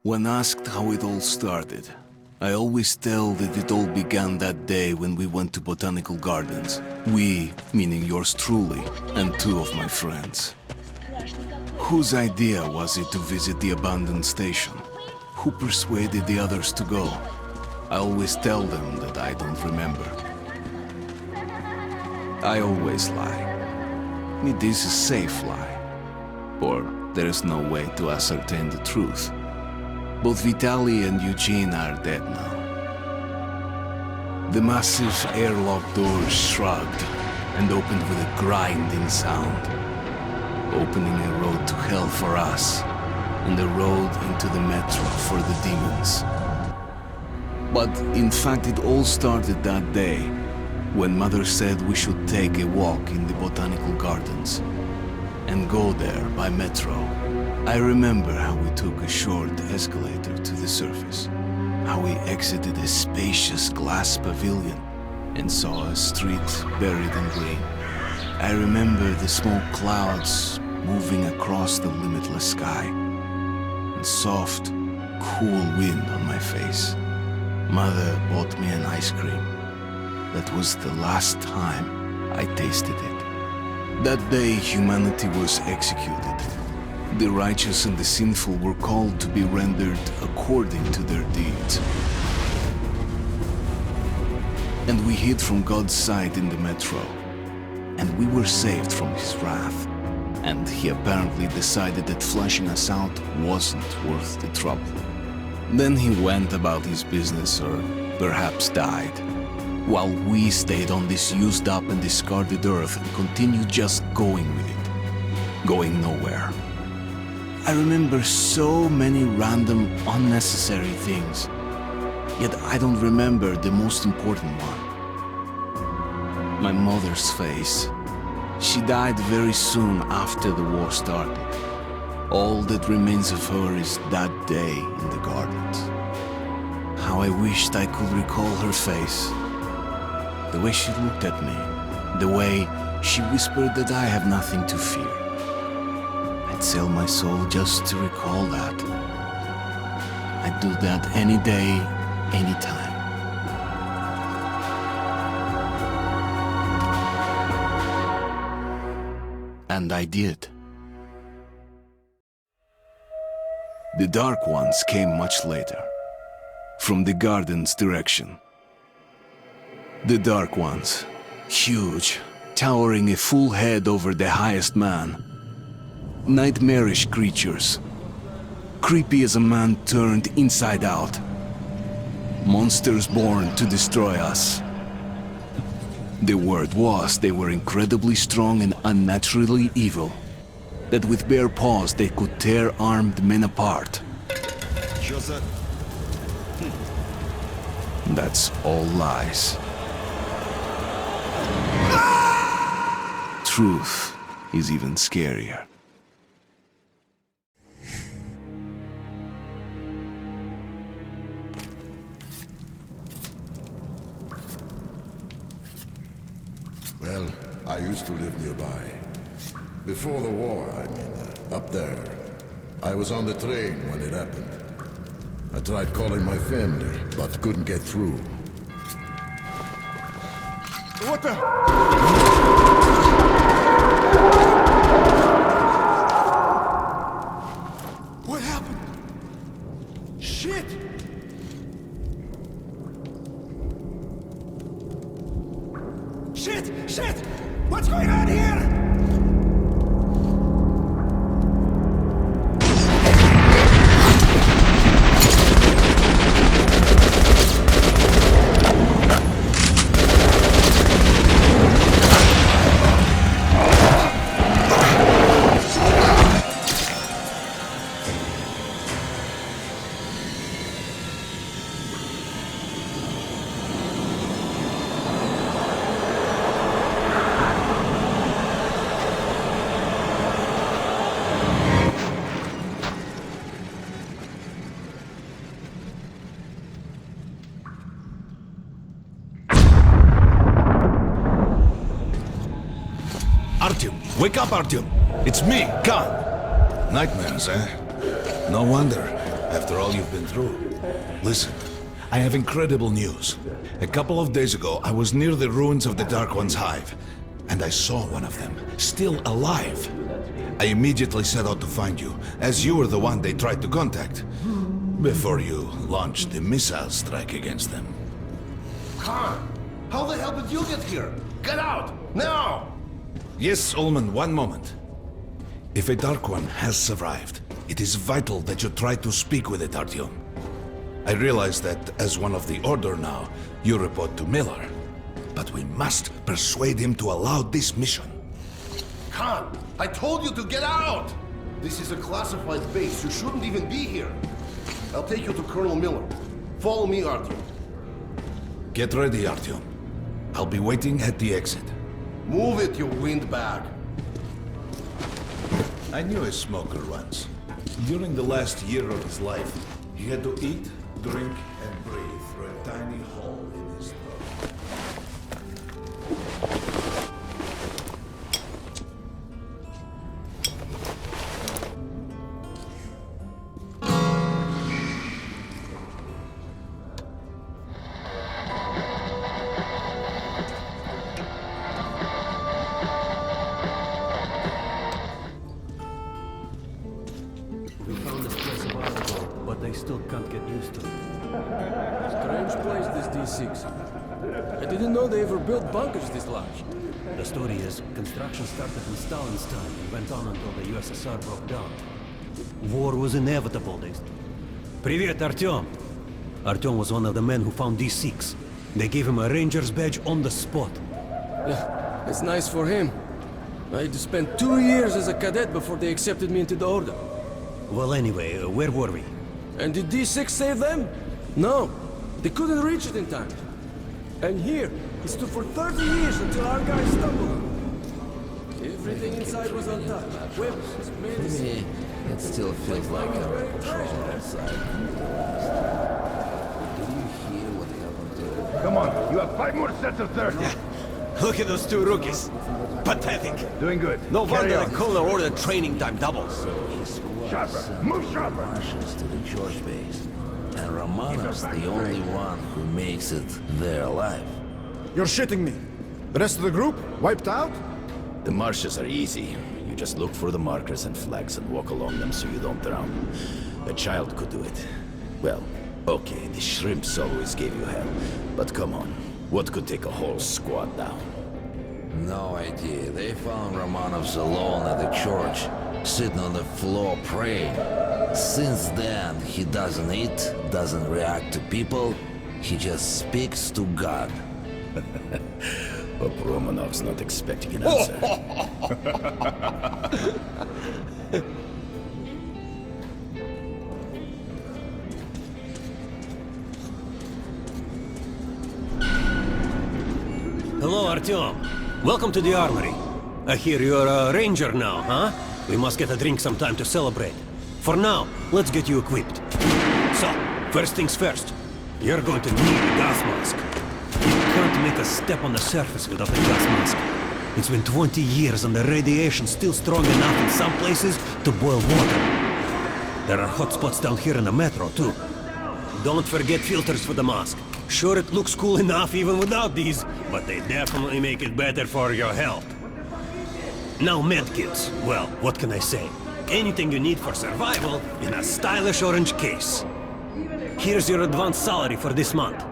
When asked how it all started, I always tell that it all began that day when we went to botanical gardens. We, meaning yours truly, and two of my friends. Whose idea was it to visit the abandoned station? Who persuaded the others to go? I always tell them that I don't remember. I always lie. It is a safe lie, or there is no way to ascertain the truth. Both Vitaly and Eugene are dead now. The massive airlock doors shrugged and opened with a grinding sound, opening a road to hell for us and a road into the metro for the demons. But in fact, it all started that day when Mother said we should take a walk in the botanical gardens and go there by metro. I remember how we took a short escalator to the surface, how we exited a spacious glass pavilion and saw a street buried in green. I remember the smoke clouds moving across the limitless sky and soft, cool wind on my face. Mother bought me an ice cream. That was the last time I tasted it. That day, humanity was executed. The righteous and the sinful were called to be rendered according to their deeds. And we hid from God's sight in the metro. And we were saved from his wrath. And he apparently decided that flushing us out wasn't worth the trouble. Then he went about his business, or perhaps died, while we stayed on this used up and discarded earth and continued just going with it, going nowhere. I remember so many random, unnecessary things, yet I don't remember the most important one. My mother's face. She died very soon after the war started. All that remains of her is that day in the gardens. How I wished I could recall her face. The way she looked at me, the way she whispered that I have nothing to fear. I'd sell my soul just to recall that. I'd do that any day, any time. And I did. The Dark Ones came much later, from the garden's direction. The Dark Ones, huge, towering a full head over the highest man. Nightmarish creatures, creepy as a man turned inside out. Monsters born to destroy us. The word was they were incredibly strong and unnaturally evil, that with bare paws they could tear armed men apart. That's all lies. Truth is even scarier. Well, I used to live nearby. Before the war, I mean, up there. I was on the train when it happened. I tried calling my family, but couldn't get through. What the? What happened? Shit! Shit! Shit! What's going on here? Artyom, wake up, Artyom! It's me, Khan! Nightmares, eh? No wonder. after all you've been through. Listen, I have incredible news. A couple of days ago, I was near the ruins of the Dark One's hive, and I saw one of them, still alive. I immediately set out to find you, as you were the one they tried to contact, before you launched the missile strike against them. Khan, how the hell did you get here? Get out, now! Yes, Ullman, one moment. If a Dark One has survived, it is vital that you try to speak with it, Artyom. I realize that, as one of the Order now, you report to Miller. But we must persuade him to allow this mission. Khan, I told you to get out! This is a classified base. You shouldn't even be here. I'll take you to Colonel Miller. Follow me, Artyom. Get ready, Artyom. I'll be waiting at the exit. Move it, you windbag. I knew a smoker once. During the last year of his life, he had to eat, drink, and breathe through a tiny hole in his throat. We found this place a while ago, but they still can't get used to it. Strange place, this D6. I didn't know they ever built bunkers this large. The story is, construction started in Stalin's time and went on until the USSR broke down. War was inevitable. Привет, Artyom! Artyom was one of the men who found D6. They gave him a ranger's badge on the spot. Yeah, it's nice for him. I had to spend 2 years as a cadet before they accepted me into the Order. Well, anyway, where were we? And did D6 save them? No, they couldn't reach it in time. And here, it stood for 30 years until our guys stumbled. Everything inside was untouched. Weapons, medicine. It still feels like a patrol outside. Did you hear what happened to... Come on, you have 5 more sets of 30. Look at those 2 rookies. Pathetic. Doing good. No Carry wonder on. the Colonel ordered training time doubles. Sharper. Move sharper. Martians to the George base. And Romanov's the only one who makes it there alive. You're shitting me. The rest of the group? Wiped out? The marshes are easy. You just look for the markers and flags and walk along them so you don't drown. A child could do it. Well, okay, the shrimps always gave you hell. But come on, what could take a whole squad down? No idea. They found Romanov's alone at the church, sitting on the floor praying. Since then, he doesn't eat, doesn't react to people. He just speaks to God. Hope Romanov's not expecting an answer. Hello, Artyom. Welcome to the armory. I hear you're a ranger now, huh? We must get a drink sometime to celebrate. For now, let's get you equipped. So, first things first. You're going to need a gas mask. You can't make a step on the surface without a gas mask. It's been 20 years and the radiation's still strong enough in some places to boil water. There are hot spots down here in the metro, too. Don't forget filters for the mask. Sure, it looks cool enough even without these, but they definitely make it better for your health. Now medkits. Well, what can I say? Anything you need for survival in a stylish orange case. Here's your advance salary for this month.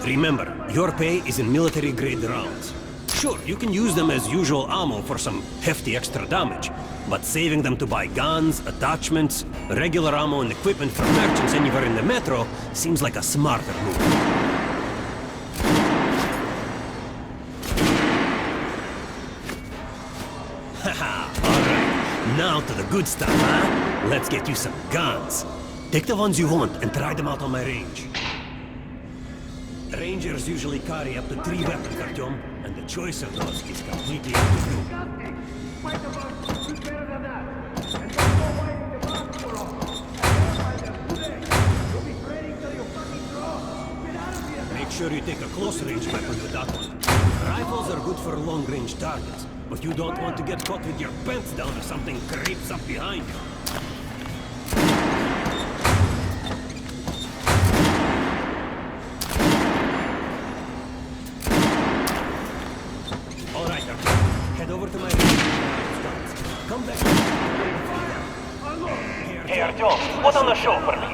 Remember, your pay is in military-grade rounds. Sure, you can use them as usual ammo for some hefty extra damage, but saving them to buy guns, attachments, regular ammo and equipment for merchants anywhere in the metro seems like a smarter move. Haha, alright. Now to the good stuff, huh? Let's get you some guns. Take the ones you want and try them out on my range. Rangers usually carry up to 3 weapons, Artyom, and the choice of those is completely up to you. Make sure you take a close-range weapon with that one. Rifles are good for long-range targets, but you don't want to get caught with your pants down if something creeps up behind you.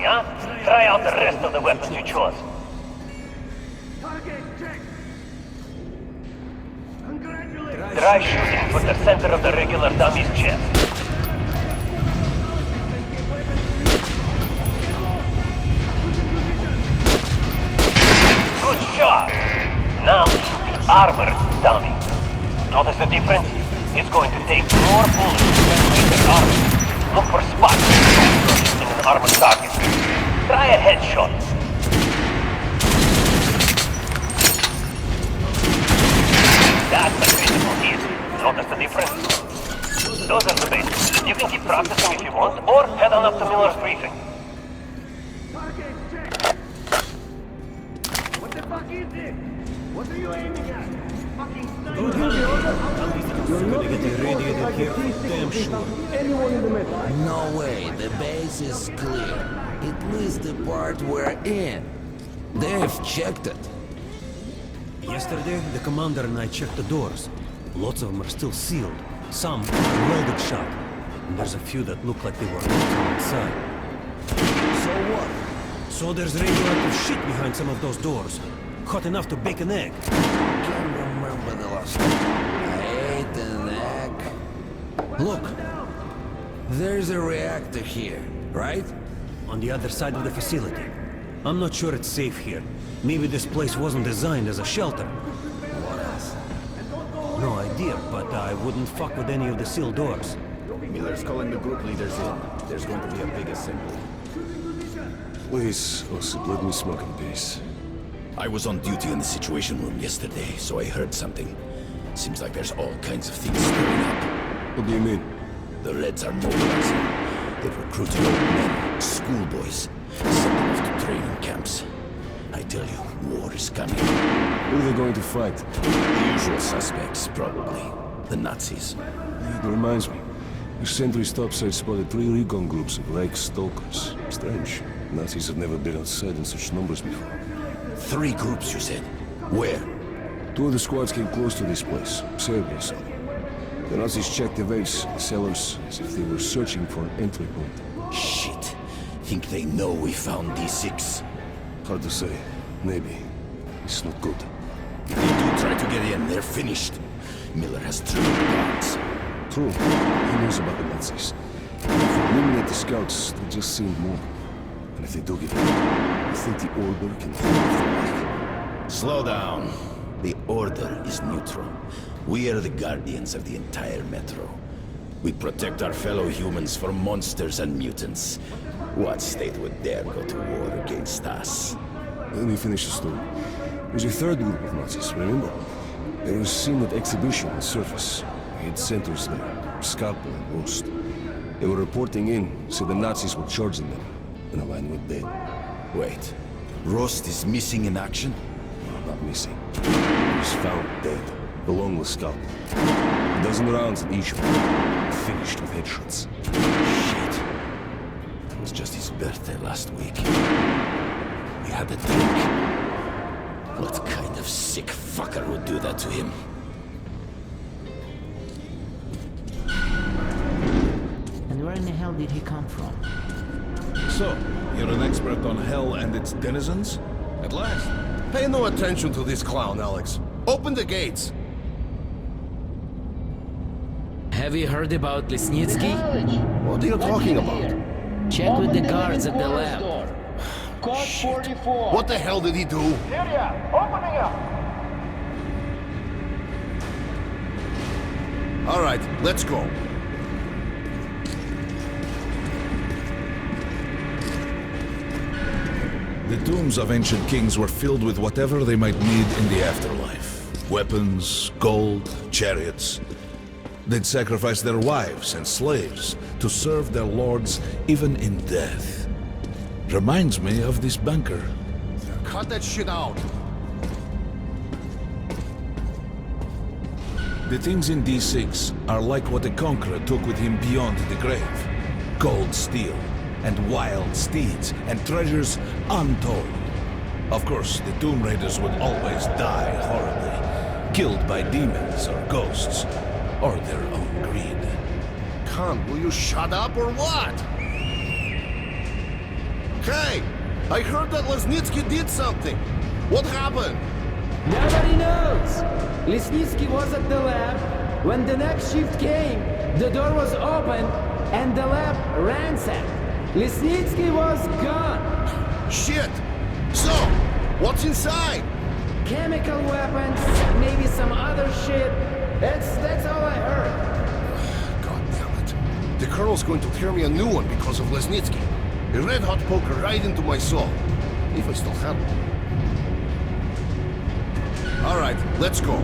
huh? Try out the rest of the weapons you chose. Try shooting for the center of the regular dummy's chest. Good shot! Now shoot the armored dummy. Notice the difference? It's going to take more bullets to penetrate the armor. Look for spots in an armored target. Try a headshot. That's the critical hit. Notice the difference? Those are the basics. You can keep practicing if you want, or head on up to Miller's briefing. What the fuck is this? What are you aiming at? Fucking We're gonna get irradiated here, damn sure. Anyone in the middle. No way, the base is clear. At least the part we're in. They've checked it. Yesterday, the commander and I checked the doors. Lots of them are still sealed. Some are welded shut. And there's a few that look like they were locked from inside. So what? So there's radioactive shit behind some of those doors. Hot enough to bake an egg. Can't remember the last time I ate an egg. Look, there's a reactor here, right? On the other side of the facility. I'm not sure it's safe here. Maybe this place wasn't designed as a shelter. What else? No idea, but I wouldn't fuck with any of the sealed doors. Miller's calling the group leaders in. There's going to be a big assembly. Please, Osip, let me smoke in peace. I was on duty in the Situation Room yesterday, so I heard something. Seems like there's all kinds of things stirring up. What do you mean? The Reds are mobilizing. They've recruited old men, schoolboys, sent them off to training camps. I tell you, war is coming. Who are they going to fight? The usual suspects, probably. The Nazis. It reminds me. The sentry's topside spotted 3 recon groups of Reich stalkers. Strange. Nazis have never been outside in such numbers before. 3 groups, you said? Where? 2 of the squads came close to this place, Serbia so. The Nazis checked the vents, the cellars, as if they were searching for an entry point. Shit. Think they know we found D6? Hard to say. Maybe. It's not good. If they do try to get in, they're finished. Miller has triple guards. True. He knows about the Nazis. If we eliminate the scouts, they'll just send more. And if they do get in, I think the Order can hold off the Reich. Slow down. The Order is neutral. We are the guardians of the entire Metro. We protect our fellow humans from monsters and mutants. What state would dare go to war against us? Let me finish the story. There's a 3rd group of Nazis, remember? They were seen at exhibition on surface. We had centers there, Scalpel and Rost. They were reporting in, so the Nazis were charging them, and a man went dead. Wait, Rost is missing in action? No, not missing. He was found dead, along with Scalpel. A dozen rounds in each one, finished with headshots. Shit. It was just his birthday last week. We had a drink. What kind of sick fucker would do that to him? And where in the hell did he come from? So, you're an expert on hell and its denizens? At last. Pay no attention to this clown, Alex. Open the gates. Have you heard about Lesnitsky? What are you talking about? Check with the guards at the lab. Code 44. What the hell did he do? Area, opening up. All right, let's go. The tombs of ancient kings were filled with whatever they might need in the afterlife. Weapons, gold, chariots. They'd sacrifice their wives and slaves to serve their lords even in death. Reminds me of this bunker. Cut that shit out. The things in D6 are like what a conqueror took with him beyond the grave. Gold steel, and wild steeds, and treasures untold. Of course, the Tomb Raiders would always die horribly, killed by demons or ghosts, or their own greed. Khan, will you shut up or what? Hey! I heard that Lesnitsky did something! What happened? Nobody knows! Lesnitsky was at the lab. When the next shift came, the door was open and the lab ransacked. Lesnitsky was gone. Shit! So, what's inside? Chemical weapons, maybe some other shit. That's all I heard. God damn it. The Colonel's going to tear me a new one because of Lesnitsky. A red-hot poker right into my soul. If I still have one. Alright, let's go.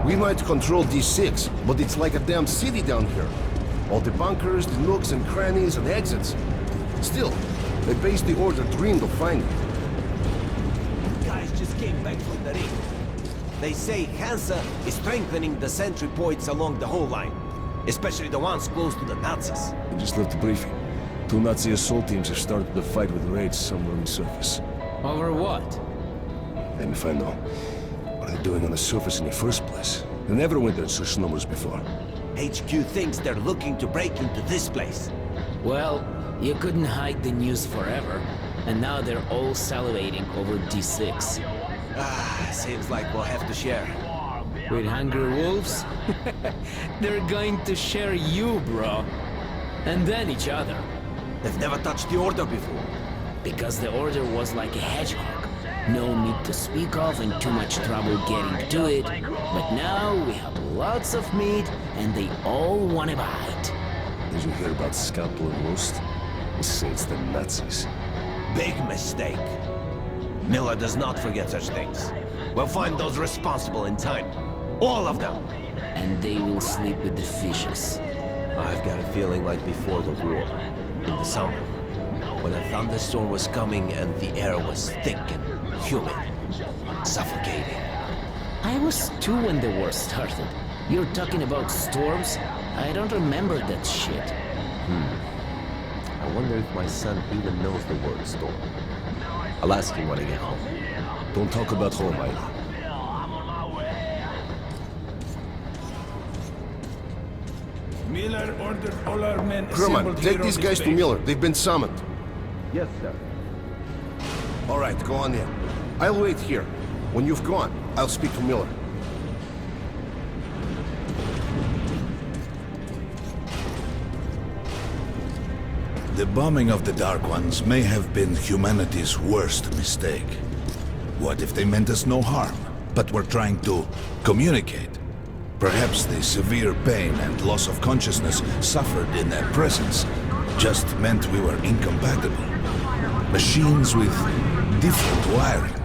We might control D6, but it's like a damn city down here. All the bunkers, the nooks and crannies and exits. Still, the base the Order dreamed of finding. Guys just came back from the ring. They say Hansa is strengthening the sentry points along the whole line. Especially the ones close to the Nazis. We just left the briefing. 2 Nazi assault teams have started the fight with raids somewhere on the surface. Over what? Let me find out. What are they doing on the surface in the first place? They never went there in such numbers before. HQ thinks they're looking to break into this place. Well, you couldn't hide the news forever. And now they're all salivating over D6. Seems like we'll have to share. With hungry wolves? They're going to share you, bro. And then each other. They've never touched the Order before. Because the Order was like a hedgehog. No meat to speak of and too much trouble getting to it. But now we have lots of meat and they all want to bite. Did you hear about Scalpel and Roast? They say it's the Nazis. Big mistake. Miller does not forget such things. We'll find those responsible in time. All of them. And they will sleep with the fishes. I've got a feeling like before the war. In the summer. When a thunderstorm was coming and the air was thick and humid. Suffocating. I was 2 when the war started. You're talking about storms? I don't remember that shit. I wonder if my son even knows the word storm. I'll ask him when I get home. Don't talk about home, either. Miller ordered all our men Crewman, take these guys to Miller. They've been summoned. Yes, sir. All right, go on in. I'll wait here. When you've gone, I'll speak to Miller. The bombing of the Dark Ones may have been humanity's worst mistake. What if they meant us no harm, but were trying to communicate? Perhaps the severe pain and loss of consciousness suffered in their presence just meant we were incompatible. Machines with different wiring.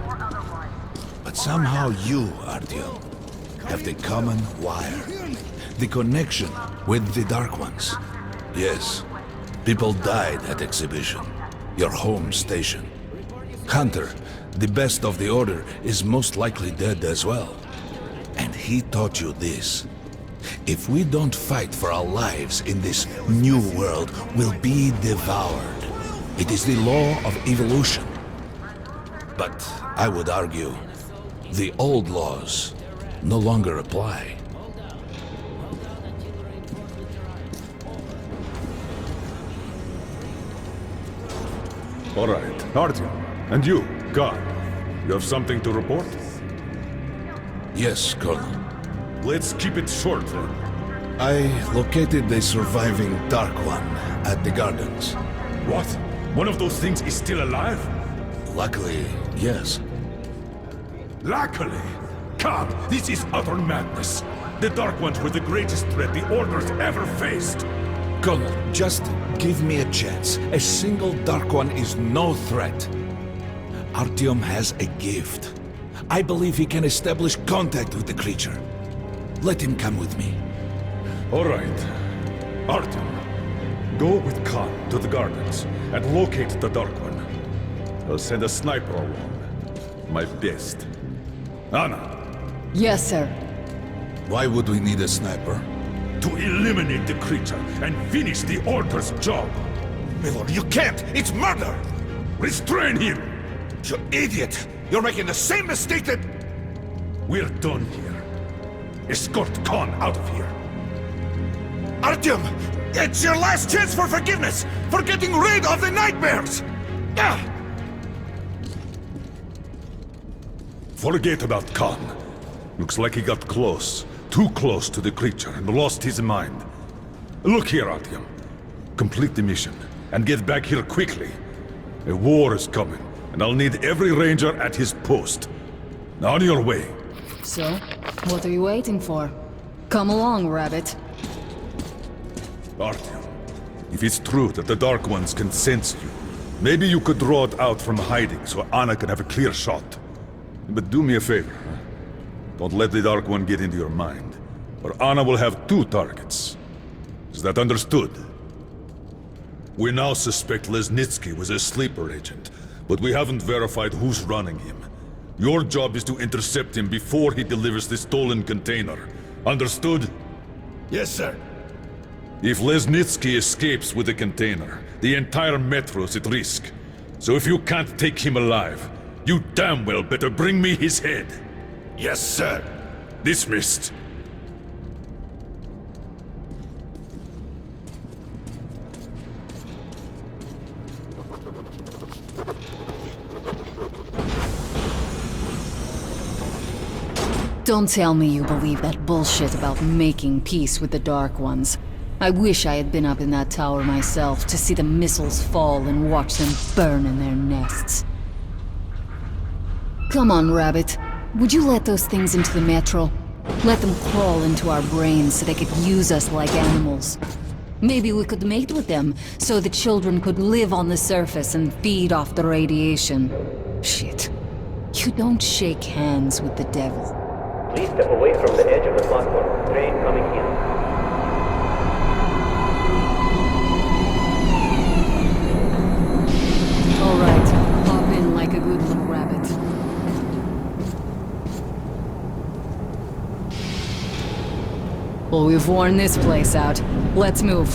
But somehow you, Artyom, have the common wire. The connection with the Dark Ones. Yes, people died at Exhibition, your home station. Hunter, the best of the Order, is most likely dead as well. And he taught you this. If we don't fight for our lives in this new world, we'll be devoured. It is the law of evolution. But I would argue, the old laws no longer apply. All right, Artyom. And you, God, you have something to report? Yes, Colonel. Let's keep it short, then. I located the surviving Dark One at the Gardens. What? One of those things is still alive? Luckily, yes. Luckily? God, this is utter madness. The Dark Ones were the greatest threat the Order's ever faced. Colonel, just give me a chance. A single Dark One is no threat. Artyom has a gift. I believe he can establish contact with the creature. Let him come with me. All right. Artyom, go with Khan to the Gardens and locate the Dark One. I'll send a sniper along. My best. Anna. Yes, sir. Why would we need a sniper? To eliminate the creature and finish the Order's job. Miller, you can't! It's murder! Restrain him! You idiot! You're making the same mistake that... We're done here. Escort Khan out of here. Artyom! It's your last chance for forgiveness! For getting rid of the nightmares! Ah! Forget about Khan. Looks like he got close. Too close to the creature and lost his mind. Look here, Artyom. Complete the mission and get back here quickly. A war is coming, and I'll need every ranger at his post. Now on your way. So, what are you waiting for? Come along, Rabbit. Artyom, if it's true that the Dark Ones can sense you, maybe you could draw it out from hiding so Anna can have a clear shot. But do me a favor, huh? Don't let the Dark One get into your mind, or Anna will have 2 targets. Is that understood? We now suspect Lesnitsky was a sleeper agent, but we haven't verified who's running him. Your job is to intercept him before he delivers the stolen container. Understood? Yes, sir. If Lesnitsky escapes with the container, the entire metro's at risk. So if you can't take him alive, you damn well better bring me his head. Yes, sir. Dismissed. Don't tell me you believe that bullshit about making peace with the Dark Ones. I wish I had been up in that tower myself to see the missiles fall and watch them burn in their nests. Come on, Rabbit. Would you let those things into the metro? Let them crawl into our brains so they could use us like animals. Maybe we could mate with them, so the children could live on the surface and feed off the radiation. Shit. You don't shake hands with the devil. Please step away from the edge of the platform. Train coming in. Alright, hop in like a good little rabbit. Well, we've worn this place out. Let's move.